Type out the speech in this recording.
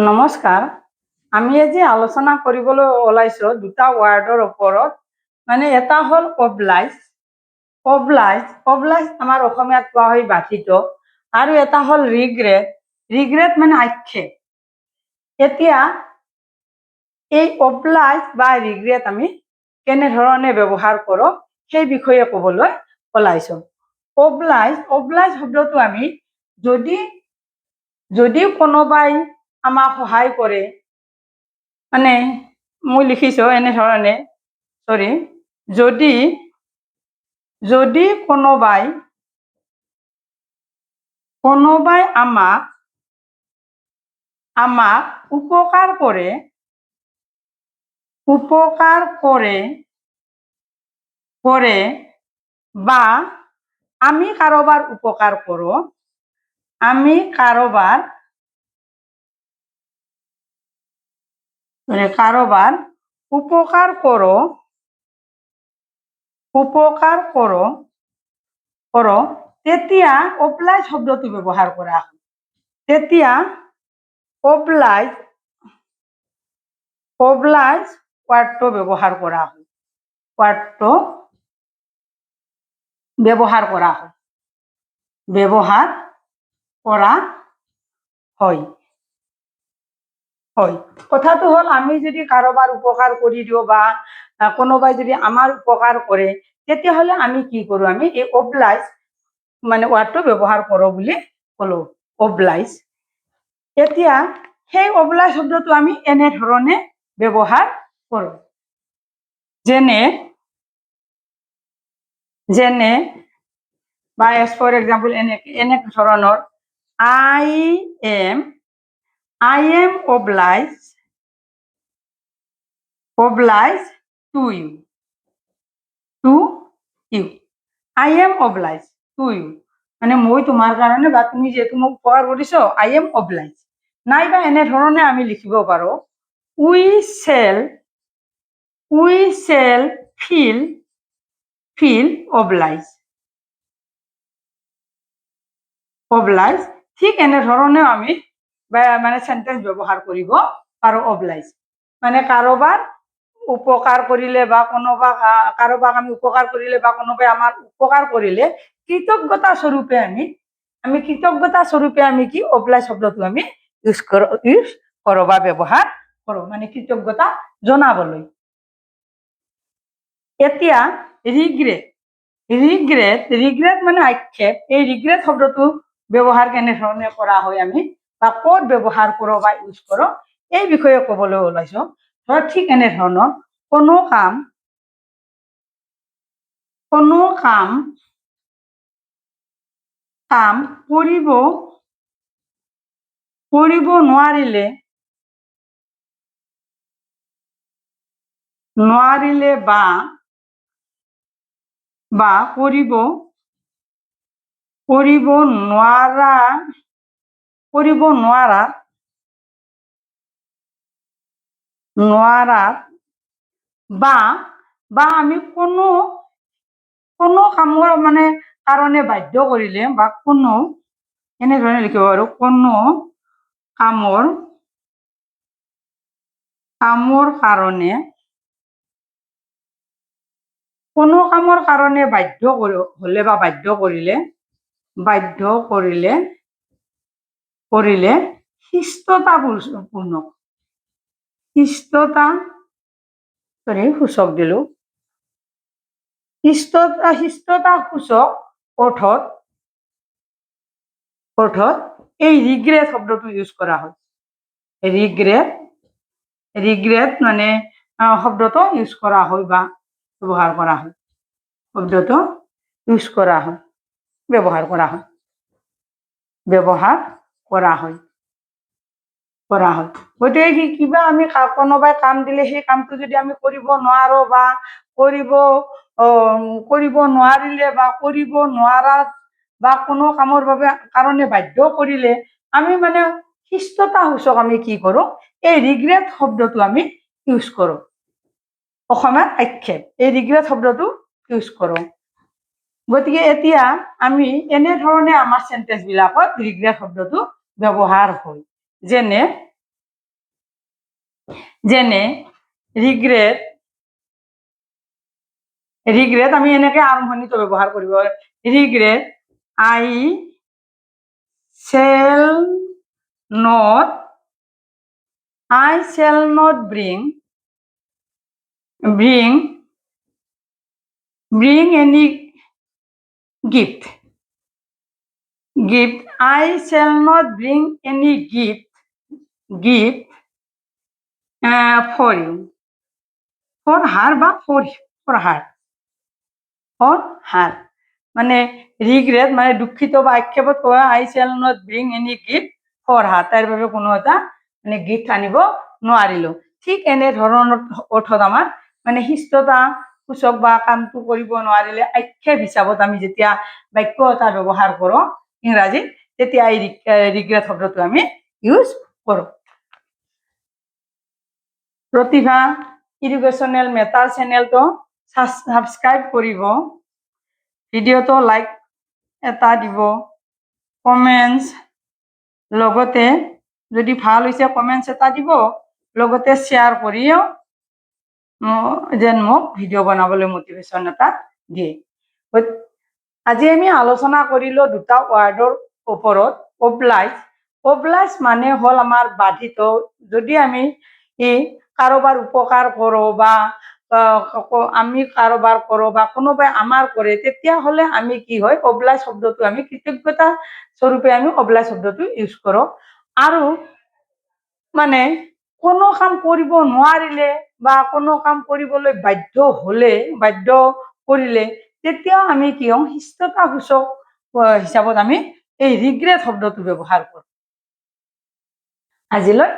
নমস্কাৰ। আমি আজি আলোচনা কৰিবলৈ ওলাইছো দুটা ৱাৰ্ডৰ ওপৰত। মানে এটা হ'ল অবলাইজ। অবলাইজ অবলাইজ আমাৰ অসমীয়াত কোৱা হয় বাধিত, আৰু এটা হ'ল ৰিগ্ৰেট। ৰিগ্ৰেট মানে আক্ষেপ। এতিয়া এই অবলাইজ বা ৰিগ্ৰেট আমি কেনেধৰণে ব্যৱহাৰ কৰোঁ সেই বিষয়ে ক'বলৈ ওলাইছো। অবলাইজ অবলাইজ শব্দটো আমি যদি কোনোবাই আমাক সহায় কৰে, মানে মই লিখিছো এনেধৰণে, যদি কোনোবাই আমাক উপকাৰ কৰে বা আমি কাৰোবাৰ উপকাৰ কৰোঁ, কাৰোবাৰ উপকাৰ কৰোঁ, তেতিয়া অবলাইজ শব্দটো ব্যৱহাৰ কৰা হয়। তেতিয়া অবলাইজ ৱাৰ্ডটো ব্যৱহাৰ কৰা হয়। ব্যৱহাৰ কৰা হয়। কথাটো হ'ল, আমি যদি কাৰোবাৰ উপকাৰ কৰি দিওঁ বা কোনোবাই যদি আমাৰ উপকাৰ কৰে, তেতিয়াহ'লে আমি কি কৰোঁ? আমি এই অবলাইজ মানে ৱাৰ্ডটো ব্যৱহাৰ কৰোঁ বুলি ক'লো, অবলাইজ। এতিয়া সেই অবলাইজ শব্দটো আমি এনেধৰণে ব্যৱহাৰ কৰোঁ। যেনে বা এজ ফৰ এক্সাম্পল এনে ধৰণৰ, I am obliged to you. I am obliged to you মানে মই তোমাৰ কাৰণে বা তুমি যিহেতু মোক উপকাৰ কৰিছ, I am obliged। নাইবা এনেধৰণে আমি লিখিব পাৰোঁ, we shall feel obliged। ঠিক এনেধৰণেও আমি মানে চেণ্টেন্স ব্যৱহাৰ কৰিব পাৰোঁ। অবলাইজ মানে কাৰোবাক উপকাৰ কৰিলে বা কাৰোবাক আমি উপকাৰ কৰিলে বা কোনোবাই আমাৰ উপকাৰ কৰিলে কৃতজ্ঞতা স্বৰূপে আমি কি অবলাইজ শব্দটো আমি ইউজ কৰোঁ বা ব্যৱহাৰ কৰোঁ, মানে কৃতজ্ঞতা জনাবলৈ। এতিয়া ৰিগ্ৰেট মানে আক্ষেপ। এই ৰিগ্ৰেট শব্দটো ব্যৱহাৰ কেনেধৰণে কৰা হয় আমি বা ক'ত ব্যৱহাৰ কৰোঁ বা ইউজ কৰোঁ এই বিষয়ে ক'বলৈ ওলাইছো। ঠিক এনেধৰণৰ কোনো কাম কৰিব নোৱাৰিলে বা কৰিব নোৱাৰাত বা আমি কোনো কামৰ মানে কাৰণে বাধ্য কৰিলে বা এনেধৰণে লিখিব পাৰোঁ, কোনো কামৰ কাৰণে বাধ্য কৰিলে শিষ্টতাসূচক অৰ্থত এই ৰিগ্ৰেট শব্দটো ইউজ কৰা হয়। ৰিগ্ৰেট মানে শব্দটো ইউজ কৰা হয় বা ব্যৱহাৰ কৰা হয়। গতিকে কিবা আমি কোনোবাই কাম দিলে সেই কামটো যদি আমি কৰিব নোৱাৰোঁ বা কৰিব নোৱাৰিলে বা কৰিব নোৱাৰাত বা কোনো কামৰ কাৰণে বাধ্য কৰিলে আমি মানে শিষ্টতাসূচক আমি কি কৰোঁ? এই ৰিগ্ৰেট শব্দটো আমি ইউজ কৰোঁ। অসমীয়াত আক্ষেপ, এই ৰিগ্ৰেট শব্দটো ইউজ কৰোঁ। গতিকে এতিয়া আমি এনেধৰণে আমাৰ চেণ্টেন্স বিলাকত ৰিগ্ৰেট শব্দটো ব্যৱহাৰ হয়। যেনে যেনে ৰিগ্ৰেট ৰিগ্ৰেট আমি এনেকে আৰম্ভণিটো ব্যৱহাৰ কৰিব regret I shell not bring any gift I shall not bring any gift for you for her বা for her মানে রিগ্রেট মানে দুঃখিত বা আক্ষেপত কোৱা I shall not bring any gift for her তাইৰ বাবে কোনো এটা মানে গিফ্ট আনিব নোৱাৰিলো ঠিক এনে ধৰণৰ অৰ্থত আমাৰ মানে শিষ্টতা সূচক বা কামটো কৰিব নোৱাৰিলে আক্ষেপ হিচাপত আমি যেতিয়া বাক্য এটা ব্যৱহাৰ কৰো ইংৰাজীত তেতিয়া এই ৰিগ্ৰেট শব্দটো আমি ইউজ কৰো প্ৰতিভা এডুকেশ্যনেল মেটাৰ চেনেলটো সাবস্ক্ৰাইব কৰিব ভিডিওটো লাইক এটা দিব কমেন্টস লগতে যদি ভাল হৈছে কমেন্টস এটা দিব লগতে শেয়ার কৰিও যেন মোক ভিডিও বনাবলৈ মোটিভেশন এটা দিয়ে আজি আমি আলোচনা কৰিলো দুটা ওয়াৰ্ডৰ ওপৰত অবলাইজ মানে হল আমাৰ বাধিত যদি আমি কাৰোবাৰ উপকাৰ কৰো বা আমি কাৰোবাৰ কৰো বা কোনোবাই আমাৰ কৰে তেতিয়াহলে আমি কি হয় অবলাইজ শব্দটো আমি কৃতজ্ঞতা স্বৰূপে আমি অবলাইজ শব্দটো ইউজ কৰো আৰু মানে কোনো কাম কৰিব নোৱাৰিলে বা কোনো কাম কৰিবলৈ বাধ্য কৰিলে তেতিয়া আমি কি হম শিষ্টতা সূচক হিচাপত আমি এই ৰিগ্ৰেট শব্দটো ব্যৱহাৰ কৰো আজিলৈ